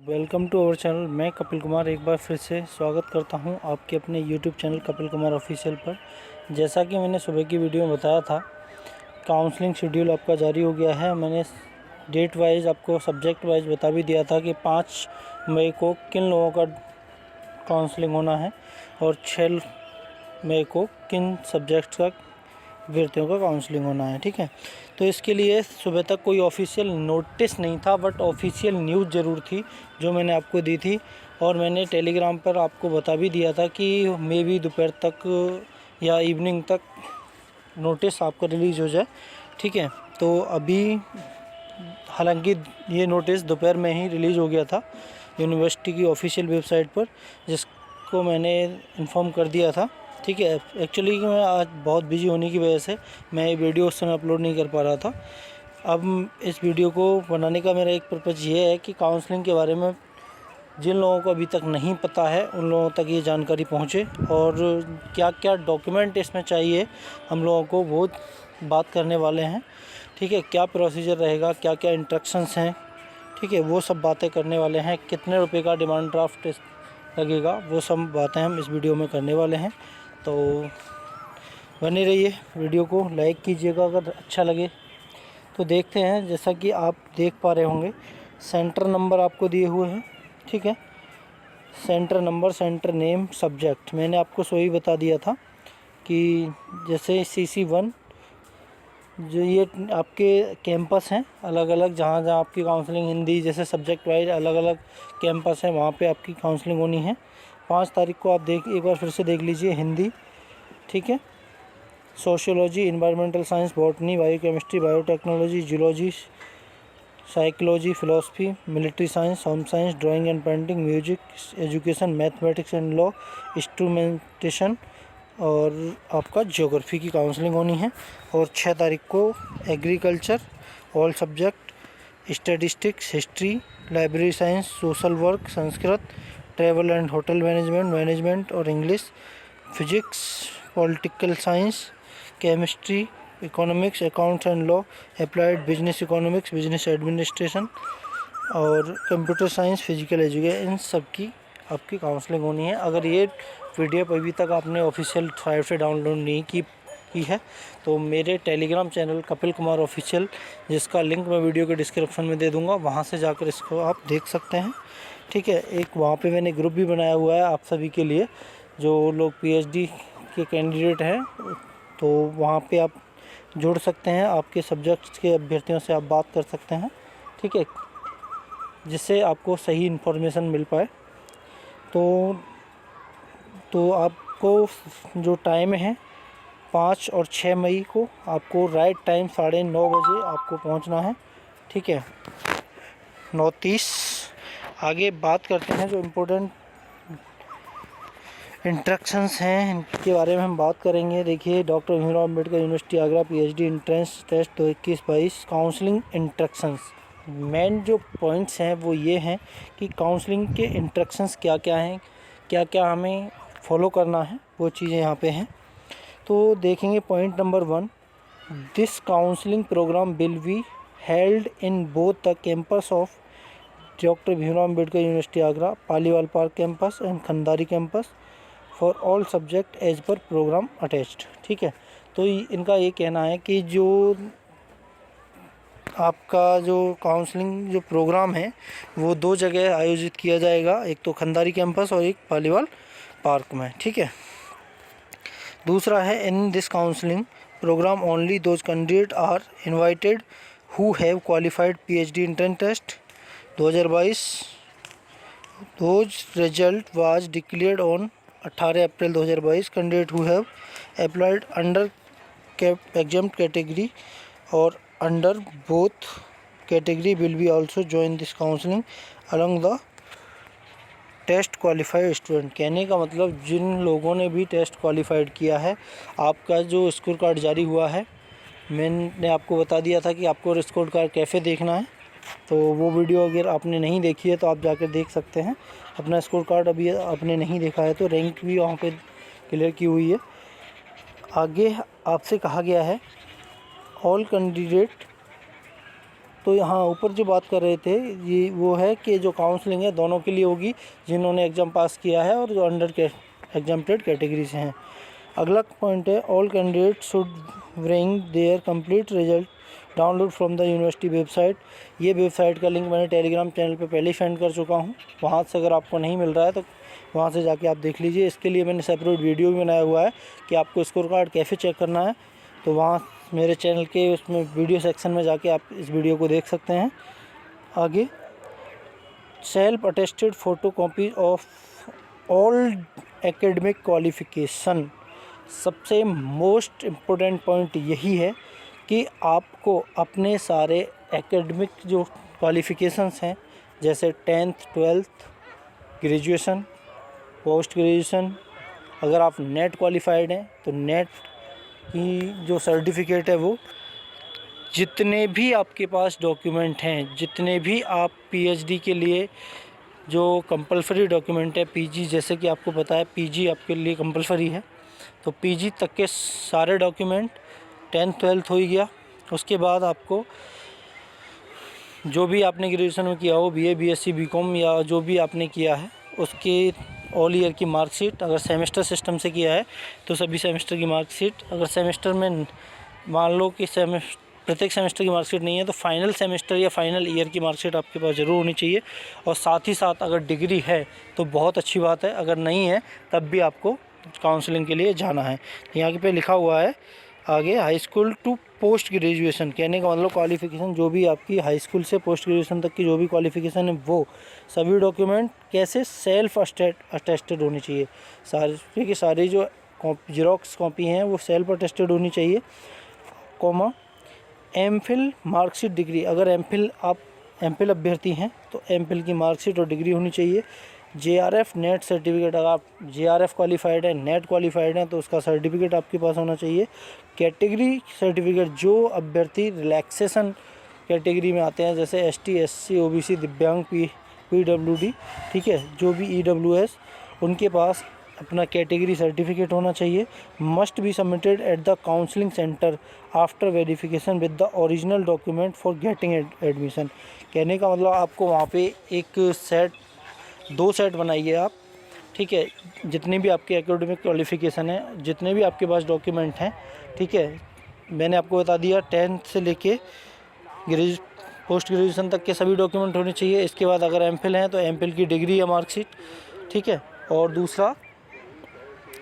Welcome to our channel. मैं कपिल कुमार एक बार फिर से स्वागत करता हूं आपके अपने YouTube channel Kapil Kumar official पर। जैसा कि मैंने सुबह की वीडियो में बताया था, काउंसलिंग शेड्यूल आपका जारी हो गया है। मैंने डेट वाइज आपको सब्जेक्ट वाइज बता भी दिया था कि 5 मई को किन लोगों का काउंसलिंग होना है और 6 मई को किन सब्जेक्ट्स का अभ्यर्थियों का काउंसलिंग होना है। ठीक है, तो इसके लिए सुबह तक कोई ऑफिशियल नोटिस नहीं था, बट ऑफिशियल न्यूज़ ज़रूर थी जो मैंने आपको दी थी। और मैंने टेलीग्राम पर आपको बता भी दिया था कि मे बी दोपहर तक या इवनिंग तक नोटिस आपको रिलीज़ हो जाए। ठीक है, तो अभी हालांकि ये नोटिस दोपहर में ही रिलीज़ हो गया था यूनिवर्सिटी की ऑफिशियल वेबसाइट पर, जिसको मैंने इन्फॉर्म कर दिया था। ठीक है, एक्चुअली मैं आज बहुत बिजी होने की वजह से मैं ये वीडियो उस समय अपलोड नहीं कर पा रहा था। अब इस वीडियो को बनाने का मेरा एक पर्पज़ ये है कि काउंसलिंग के बारे में जिन लोगों को अभी तक नहीं पता है उन लोगों तक ये जानकारी पहुंचे, और क्या क्या डॉक्यूमेंट इसमें चाहिए हम लोगों को वो बात करने वाले हैं। ठीक है, क्या प्रोसीजर रहेगा, क्या क्या इंस्ट्रक्शंस हैं, ठीक है, वो सब बातें करने वाले हैं। कितने रुपए का डिमांड ड्राफ्ट लगेगा, वो सब बातें हम इस वीडियो में करने वाले हैं। तो बने रहिए, वीडियो को लाइक कीजिएगा अगर अच्छा लगे तो। देखते हैं, जैसा कि आप देख पा रहे होंगे सेंटर नंबर आपको दिए हुए हैं। ठीक है, centre number, centre name, subject मैंने आपको सो ही बता दिया था कि जैसे CC1 जो ये आपके कैंपस हैं अलग अलग, जहाँ जहाँ आपकी काउंसलिंग हिंदी जैसे सब्जेक्ट वाइज अलग अलग कैंपस हैं, वहाँ पे आपकी काउंसलिंग होनी है। 5 तारीख को आप एक बार फिर से देख लीजिए हिंदी। ठीक है, sociology, environmental science, botany, biochemistry, biotechnology, zoology, psychology, philosophy, military science, home science, drawing and painting, music, education, mathematics and law, instrumentation और आपका ज्योग्राफी की काउंसलिंग होनी है। और 6 तारीख को agriculture, all subject, statistics, history, library science, social work, Sanskrit, travel and hotel management, management और English, physics, political science, chemistry, economics, accounts and law, applied business economics, business administration और कंप्यूटर साइंस, फिजिकल एजुकेशन, इन सब की आपकी counselling होनी है। अगर ये पीडीएफ अभी तक आपने ऑफिशियल साइट से डाउनलोड नहीं की है तो मेरे Telegram channel Kapil Kumar official, जिसका लिंक मैं वीडियो के डिस्क्रिप्शन में दे दूंगा, वहाँ से जाकर इसको आप देख सकते हैं। ठीक है, एक वहाँ पे मैंने ग्रुप भी बनाया हुआ है आप सभी के लिए, जो लोग PhD के कैंडिडेट हैं, तो वहाँ पे आप जुड़ सकते हैं, आपके सब्जेक्ट्स के अभ्यर्थियों से आप बात कर सकते हैं। ठीक है, जिससे आपको सही इन्फॉर्मेशन मिल पाए। तो आपको जो टाइम है 5 और 6 मई को आपको राइट टाइम 9:30 बजे आपको पहुंचना है। ठीक है, 9:30। आगे बात करते हैं जो इम्पोर्टेंट इंस्ट्रक्शंस हैं इनके बारे में हम बात करेंगे। देखिए, doctor Bhimrao Ambedkar university Agra PhD entrance test 2021-22 counselling instructions. Main जो पॉइंट्स हैं वो ये हैं कि काउंसलिंग के इंस्ट्रक्शंस क्या क्या हैं, क्या क्या हमें फॉलो करना है, वो चीज़ें यहाँ पे हैं। तो देखेंगे point number 1, this counselling programme will be held in both the campus of doctor Bhimrao Ambedkar university Agra, Paliwal park campus and Khandari campus for all subject as per programme attached. ठीक है, तो इनका ये कहना है कि जो आपका जो काउंसलिंग जो प्रोग्राम है वो 2 जगह आयोजित किया जाएगा, एक तो खंडारी कैंपस और एक पालीवाल पार्क में। ठीक है, दूसरा है, in this counselling programme only those candidate are invited who have qualified PhD entrance test 2022, those result was declared on 18 April 2022, candidate who have applied under exempted category और under both category will be also join this counselling along the test qualified student. कहने का मतलब जिन लोगों ने भी test qualified किया है, आपका जो स्कोर कार्ड जारी हुआ है, मैंने आपको बता दिया था कि आपको स्कोर कार्ड कैसे देखना है, तो वो वीडियो अगर आपने नहीं देखी है तो आप जाकर देख सकते हैं। अपना स्कोर कार्ड अभी आपने नहीं देखा है तो रैंक भी वहाँ पे क्लियर की हुई है। आगे आपसे कहा गया है, ऑल कैंडिडेट तो यहाँ ऊपर जो बात कर रहे थे ये वो है कि जो काउंसलिंग है दोनों के लिए होगी, जिन्होंने एग्ज़ाम पास किया है और जो अंडर के एग्जाम्प्टेड कैटेगरी से हैं। अगला पॉइंट है all candidate should bring their complete result download from the university website. ये वेबसाइट का लिंक मैंने टेलीग्राम चैनल पे पहले ही सेंड कर चुका हूँ, वहाँ से अगर आपको नहीं मिल रहा है तो वहाँ से जाके आप देख लीजिए। इसके लिए मैंने सेपरेट वीडियो भी बनाया हुआ है कि आपको स्कोर कार्ड कैसे चेक करना है, तो वहाँ मेरे चैनल के उसमें वीडियो सेक्शन में जाके आप इस वीडियो को देख सकते हैं। आगे self attested photo copy of all academic qualification. सबसे मोस्ट इम्पोर्टेंट पॉइंट यही है कि आपको अपने सारे एकेडमिक जो क्वालिफ़िकेशंस हैं, जैसे 10th 12th graduation, post graduation, अगर आप नेट क्वालिफाइड हैं तो नेट की जो सर्टिफिकेट है वो, जितने भी आपके पास डॉक्यूमेंट हैं, जितने भी आप पीएचडी के लिए जो कंपलसरी डॉक्यूमेंट है, पीजी जैसे कि आपको पता है पीजी आपके लिए कंपलसरी है, तो पीजी तक के सारे डॉक्यूमेंट, 10th 12th हो ही गया। उसके बाद आपको जो भी आपने ग्रेजुएशन में किया हो, बीए बीएससी बीकॉम या जो भी आपने किया है उसके ऑल ईयर की मार्कशीट, अगर सेमेस्टर सिस्टम से किया है तो सभी सेमेस्टर की मार्कशीट, अगर सेमेस्टर में मान लो कि प्रत्येक सेमेस्टर की मार्कशीट नहीं है तो फाइनल सेमेस्टर या फाइनल ईयर की मार्कशीट आपके पास ज़रूर होनी चाहिए। और साथ ही साथ अगर डिग्री है तो बहुत अच्छी बात है, अगर नहीं है तब भी आपको काउंसलिंग के लिए जाना है। यहाँ पे लिखा हुआ है आगे high school to post graduation, कहने का मतलब क्वालिफ़िकेशन जो भी आपकी हाई स्कूल से पोस्ट ग्रेजुएशन तक की जो भी क्वालिफ़िकेशन है वो सभी डॉक्यूमेंट कैसे सेल्फ अटेस्टेड होनी चाहिए। सारी की सारी जो जेरोक्स कॉपी हैं वो सेल्फ अटेस्टेड होनी चाहिए। कॉमा एमफिल मार्कशीट डिग्री, अगर एमफिल अभ्यर्थी हैं तो एमफिल की मार्कशीट और डिग्री होनी चाहिए। जेआरएफ नेट सर्टिफिकेट, अगर आप जेआरएफ क्वालिफाइड है, नेट क्वालिफाइड हैं तो उसका सर्टिफिकेट आपके पास होना चाहिए। कैटेगरी सर्टिफिकेट, जो अभ्यर्थी रिलैक्सेशन कैटेगरी में आते हैं जैसे एसटी एससी ओबीसी दिव्यांग पीडब्ल्यूडी, ठीक है, जो भी ईडब्ल्यूएस, उनके पास अपना कैटेगरी सर्टिफिकेट होना चाहिए। Must be submitted at the counselling centre after verification with the original document for getting admission. कहने का मतलब आपको वहाँ पे एक सेट, 2 सेट बनाइए आप, ठीक है, जितनी भी आपके एकेडमिक क्वालिफ़िकेशन है, जितने भी आपके पास डॉक्यूमेंट हैं, ठीक है, मैंने आपको बता दिया 10th से लेके पोस्ट ग्रेजुएशन तक के सभी डॉक्यूमेंट होने चाहिए। इसके बाद अगर एमफिल हैं तो एमफिल की डिग्री या मार्कशीट, ठीक है, और दूसरा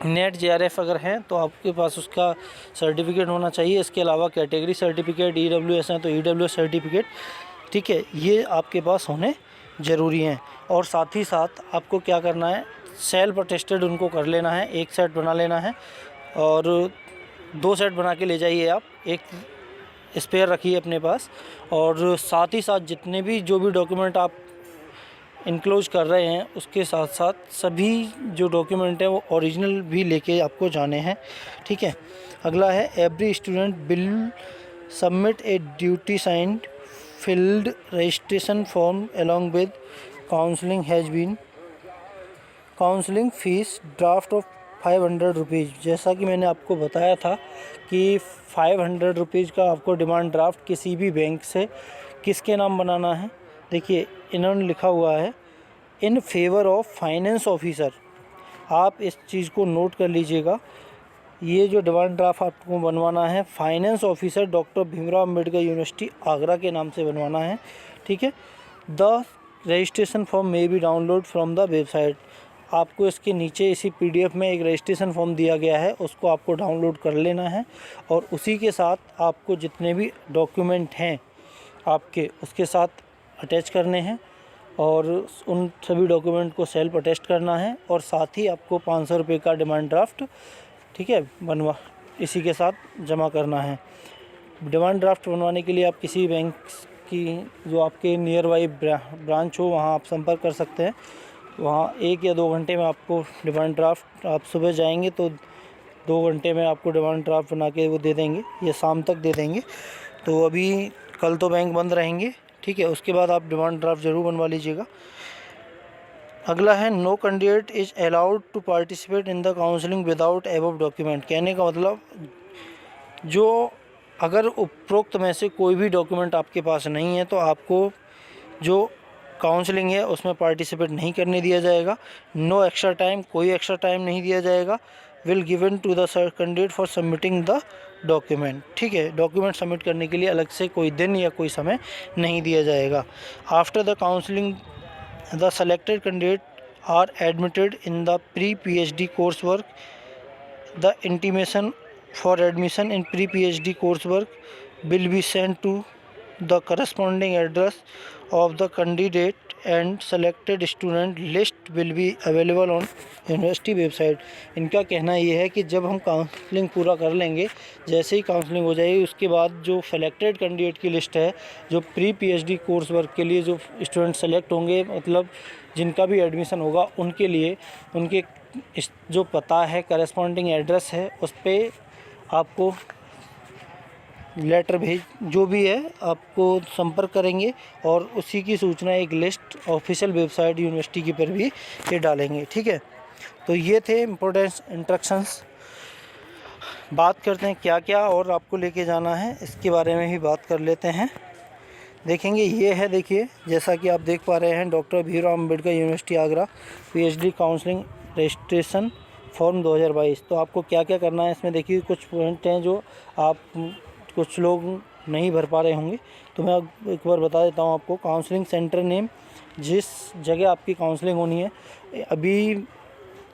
नेट जेआरएफ अगर हैं तो आपके पास उसका सर्टिफिकेट होना चाहिए। इसके अलावा कैटेगरी सर्टिफिकेट, ईडब्ल्यूएस हैं तो ईडब्ल्यूएस सर्टिफिकेट, ठीक है, ये आपके पास होने ज़रूरी हैं। और साथ ही साथ आपको क्या करना है, सेल्फ अटेस्टेड उनको कर लेना है, एक सेट बना लेना है और 2 सेट बना के ले जाइए आप, एक स्पेयर रखिए अपने पास। और साथ ही साथ जितने भी जो भी डॉक्यूमेंट आप इनक्लोज कर रहे हैं उसके साथ साथ सभी जो डॉक्यूमेंट हैं वो ओरिजिनल भी लेके आपको जाने हैं, ठीक है। अगला है every student will submit a duty signed filled registration form along with counselling has been counselling fees draft of 500 rupees. जैसा कि मैंने आपको बताया था कि 500 रुपीज़ का आपको डिमांड ड्राफ्ट किसी भी बैंक से किसके नाम बनाना है, देखिए इन्होंने लिखा हुआ है in favour of finance officer. आप इस चीज़ को नोट कर लीजिएगा, ये जो डिमांड ड्राफ्ट आपको बनवाना है finance officer doctor Bhimrao Ambedkar university Agra के नाम से बनवाना है, ठीक है। The registration form may be download from the website. आपको इसके नीचे इसी पीडीएफ में एक रजिस्ट्रेशन फॉर्म दिया गया है, उसको आपको डाउनलोड कर लेना है और उसी के साथ आपको जितने भी डॉक्यूमेंट हैं आपके उसके साथ अटैच करने हैं और उन सभी डॉक्यूमेंट को सेल्फ अटेस्ट करना है और साथ ही आपको 500 रुपये का डिमांड ड्राफ्ट, ठीक है, बनवा इसी के साथ जमा करना है। डिमांड ड्राफ्ट बनवाने के लिए आप किसी बैंक की जो आपके नियर बाई ब्रांच हो वहाँ आप संपर्क कर सकते हैं। वहाँ 1 या 2 घंटे में आपको डिमांड ड्राफ्ट, आप सुबह जाएंगे तो 2 घंटे में आपको डिमांड ड्राफ्ट बना के वो दे देंगे या शाम तक दे देंगे। तो अभी कल तो बैंक बंद रहेंगे, ठीक है, उसके बाद आप डिमांड ड्राफ्ट ज़रूर बनवा लीजिएगा। अगला है no candidate is allowed to participate in the counselling without above document. कहने का मतलब जो अगर उपरोक्त में से कोई भी डॉक्यूमेंट आपके पास नहीं है तो आपको जो काउंसलिंग है उसमें पार्टिसिपेट नहीं करने दिया जाएगा। नो एक्स्ट्रा टाइम, कोई एक्स्ट्रा टाइम नहीं दिया जाएगा। Will given to the candidate for submitting the document. ठीक है, डॉक्यूमेंट सबमिट करने के लिए अलग से कोई दिन या कोई समय नहीं दिया जाएगा। After the counselling the selected candidate are admitted in the pre PhD course work. The intimation for admission in pre-PhD coursework will be sent to the corresponding address of the candidate and selected student list will be available on university website. इनका कहना ये है कि जब हम counselling पूरा कर लेंगे, जैसे ही काउंसलिंग हो जाएगी उसके बाद जो सेलेक्टेड कैंडिडेट की लिस्ट है, जो प्री PhD कोर्स वर्क के लिए जो स्टूडेंट सेलेक्ट होंगे, मतलब जिनका भी एडमिशन होगा, उनके लिए उनके जो पता है, करस्पॉन्डिंग एड्रेस है, उस पर आपको लेटर भेज जो भी है आपको संपर्क करेंगे और उसी की सूचना एक लिस्ट ऑफिशियल वेबसाइट यूनिवर्सिटी की पर भी ये डालेंगे। ठीक है, तो ये थे इम्पोर्टेंट इंस्ट्रक्शंस। बात करते हैं क्या क्या और आपको लेके जाना है, इसके बारे में भी बात कर लेते हैं। देखेंगे ये है, देखिए जैसा कि आप देख पा रहे हैं, doctor Bhimrao Ambedkar university Agra PhD counselling registration form 2022। तो आपको क्या क्या करना है इसमें देखिए, कुछ पॉइंट हैं जो आप कुछ लोग नहीं भर पा रहे होंगे, तो मैं एक बार बता देता हूँ आपको। काउंसलिंग सेंटर नेम, जिस जगह आपकी काउंसलिंग होनी है। अभी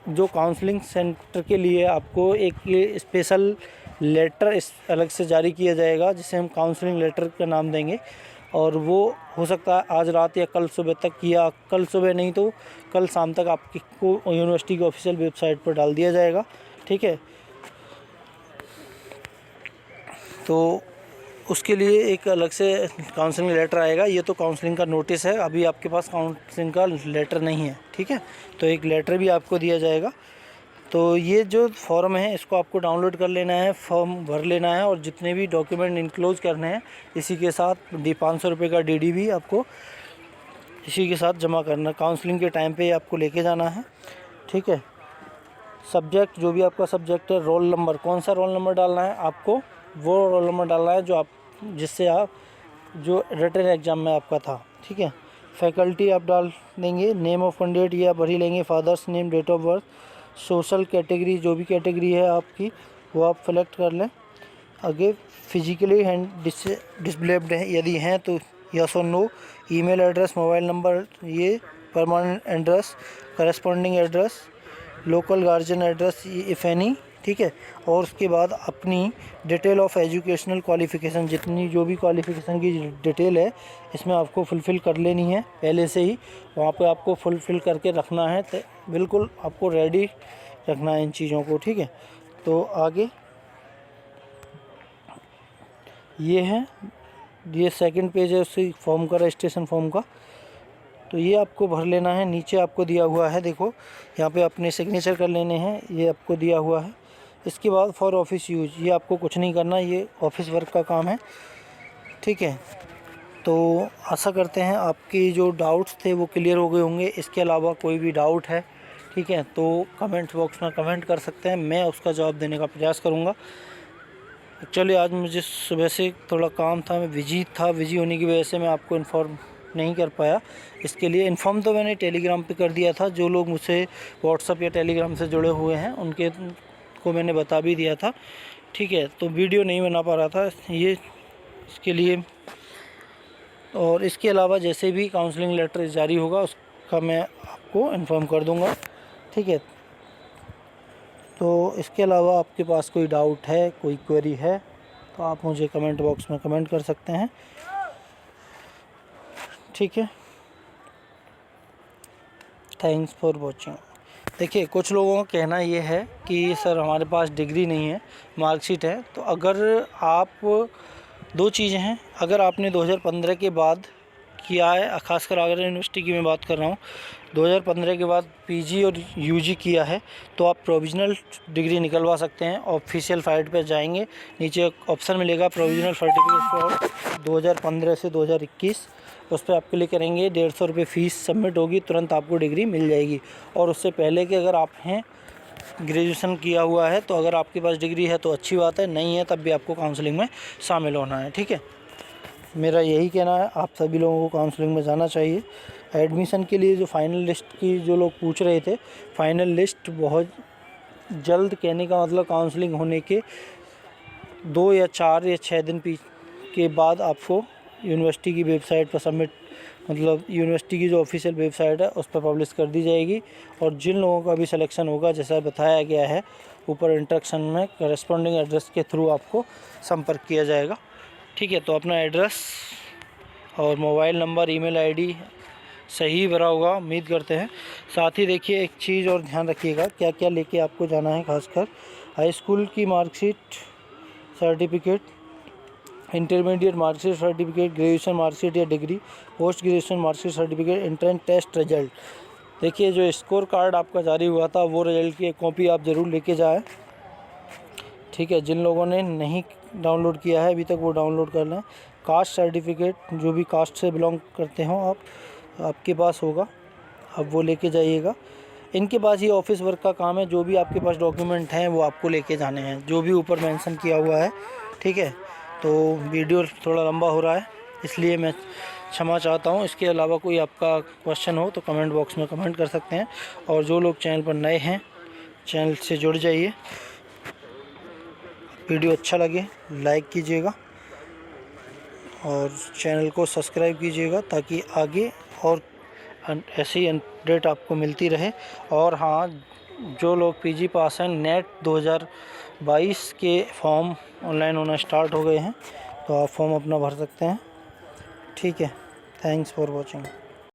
जो काउंसलिंग सेंटर के लिए आपको एक स्पेशल लेटर इस अलग से जारी किया जाएगा, जिसे हम काउंसलिंग लेटर का नाम देंगे, और वो हो सकता है आज रात या कल सुबह तक, या कल सुबह नहीं तो कल शाम तक आपको यूनिवर्सिटी की ऑफिशियल वेबसाइट पर डाल दिया जाएगा। ठीक है, तो उसके लिए एक अलग से काउंसलिंग लेटर आएगा। ये तो काउंसलिंग का नोटिस है, अभी आपके पास काउंसलिंग का लेटर नहीं है। ठीक है, तो एक लेटर भी आपको दिया जाएगा। तो ये जो फॉर्म है इसको आपको डाउनलोड कर लेना है, फॉर्म भर लेना है, और जितने भी डॉक्यूमेंट इनक्लोज करने हैं इसी के साथ 500 रुपये का DD भी आपको इसी के साथ जमा करना। काउंसलिंग के टाइम पे आपको लेके जाना है। ठीक है, सब्जेक्ट जो भी आपका सब्जेक्ट है, रोल नंबर, कौन सा रोल नंबर डालना है आपको, वो रोल नंबर डालना है जो आप जिससे आप जो रिटन एग्ज़ाम में आपका था। ठीक है, फैकल्टी आप डाल देंगे, नेम ऑफ कैंडिडेट ये आप भर ही लेंगे, father's name, date of birth, social category जो भी कैटेगरी है आपकी वो आप सेलेक्ट कर लें। आगे फिजिकली हैंड डिसेबल्ड है यदि हैं तो यस और no, email address, mobile number, ये permanent address, corresponding address, local guardian address if any. ठीक है, और उसके बाद अपनी डिटेल ऑफ एजुकेशनल क्वालिफ़िकेशन, जितनी जो भी क्वालिफ़िकेशन की डिटेल है इसमें आपको फुलफ़िल कर लेनी है पहले से ही, वहाँ पे आपको फुलफ़िल करके रखना है, तो बिल्कुल आपको रेडी रखना है इन चीज़ों को। ठीक है, तो आगे ये है, ये सेकंड पेज है उसी फॉर्म का, रजिस्ट्रेशन फॉर्म का। तो ये आपको भर लेना है। नीचे आपको दिया हुआ है, देखो यहाँ पे अपने सिग्नेचर कर लेने हैं, ये आपको दिया हुआ है। इसके बाद फॉर ऑफिस यूज, ये आपको कुछ नहीं करना, ये ऑफिस वर्क का काम है। ठीक है, तो आशा करते हैं आपके जो डाउट्स थे वो क्लियर हो गए होंगे। इसके अलावा कोई भी डाउट है, ठीक है, तो कमेंट बॉक्स में कमेंट कर सकते हैं, मैं उसका जवाब देने का प्रयास करूँगा। एक्चुअली आज मुझे सुबह से थोड़ा काम था, मैं बिजी होने की वजह से मैं आपको इन्फॉर्म नहीं कर पाया। इसके लिए इन्फॉर्म तो मैंने टेलीग्राम पे कर दिया था, जो लोग मुझसे व्हाट्सअप या टेलीग्राम से जुड़े हुए हैं उनके को मैंने बता भी दिया था। ठीक है, तो वीडियो नहीं बना पा रहा था ये इसके लिए। और इसके अलावा जैसे भी काउंसलिंग लेटर जारी होगा उसका मैं आपको इन्फॉर्म कर दूंगा। ठीक है, तो इसके अलावा आपके पास कोई डाउट है, कोई क्वेरी है, तो आप मुझे कमेंट बॉक्स में कमेंट कर सकते हैं। ठीक है, थैंक्स फॉर वॉचिंग। देखिए कुछ लोगों का कहना ये है कि सर हमारे पास डिग्री नहीं है, मार्कशीट है। तो अगर आप, दो चीज़ें हैं, अगर आपने 2015 के बाद किया है, खासकर आगरा यूनिवर्सिटी की मैं बात कर रहा हूँ, 2015 के बाद PG और UG किया है, तो आप प्रोविज़नल डिग्री निकलवा सकते हैं। ऑफिशियल साइट पर जाएंगे, नीचे एक ऑप्शन मिलेगा प्रोविज़नल सर्टिफिकेट फॉर 2015 से 2021, उस पर आप क्लिक करेंगे, 150 रुपये फ़ीस सबमिट होगी, तुरंत आपको डिग्री मिल जाएगी। और उससे पहले कि अगर आप हैं ग्रेजुएशन किया हुआ है, तो अगर आपके पास डिग्री है तो अच्छी बात है, नहीं है तब भी आपको काउंसलिंग में शामिल होना है। ठीक है, मेरा यही कहना है, आप सभी लोगों को काउंसलिंग में जाना चाहिए। एडमिशन के लिए जो फाइनल लिस्ट की जो लोग पूछ रहे थे, फाइनल लिस्ट बहुत जल्द, कहने का मतलब काउंसलिंग होने के 2 या 4 या 6 दिन के बाद आपको यूनिवर्सिटी की वेबसाइट पर सबमिट, मतलब यूनिवर्सिटी की जो ऑफिशियल वेबसाइट है उस पर पब्लिश कर दी जाएगी। और जिन लोगों का भी सिलेक्शन होगा, जैसा बताया गया है ऊपर इंस्ट्रक्शन में, करस्पॉन्डिंग एड्रेस के थ्रू आपको संपर्क किया जाएगा। ठीक है, तो अपना एड्रेस और मोबाइल नंबर, ईमेल आईडी सही भरा होगा, उम्मीद करते हैं। साथ ही देखिए एक चीज़ और ध्यान रखिएगा, क्या क्या लेके आपको जाना है। खासकर हाई स्कूल की marksheet, certificate, intermediate marksheet certificate, graduation marksheet या degree, post graduation marksheet certificate, entrance test result. देखिए जो स्कोर कार्ड आपका जारी हुआ था वो रिजल्ट की एक कॉपी आप ज़रूर लेके जाएं। ठीक है, जिन लोगों ने नहीं डाउनलोड किया है अभी तक वो डाउनलोड कर लें। कास्ट सर्टिफिकेट, जो भी कास्ट से बिलोंग करते हो आप, आपके पास होगा, अब वो लेके जाइएगा। इनके पास ये ऑफिस वर्क का काम है, जो भी आपके पास डॉक्यूमेंट हैं वो आपको लेके जाने हैं, जो भी ऊपर मेंशन किया हुआ है। ठीक है, तो वीडियो थोड़ा लंबा हो रहा है इसलिए मैं क्षमा चाहता हूँ। इसके अलावा कोई आपका क्वेश्चन हो तो कमेंट बॉक्स में कमेंट कर सकते हैं। और जो लोग चैनल पर नए हैं, चैनल से जुड़ जाइए। वीडियो अच्छा लगे लाइक कीजिएगा और चैनल को सब्सक्राइब कीजिएगा, ताकि आगे और ऐसी अपडेट आपको मिलती रहे। और हाँ, जो लोग पीजी पास हैं, नेट 2022 के फॉर्म ऑनलाइन होना स्टार्ट हो गए हैं, तो आप फॉर्म अपना भर सकते हैं। ठीक है, थैंक्स फॉर वॉचिंग।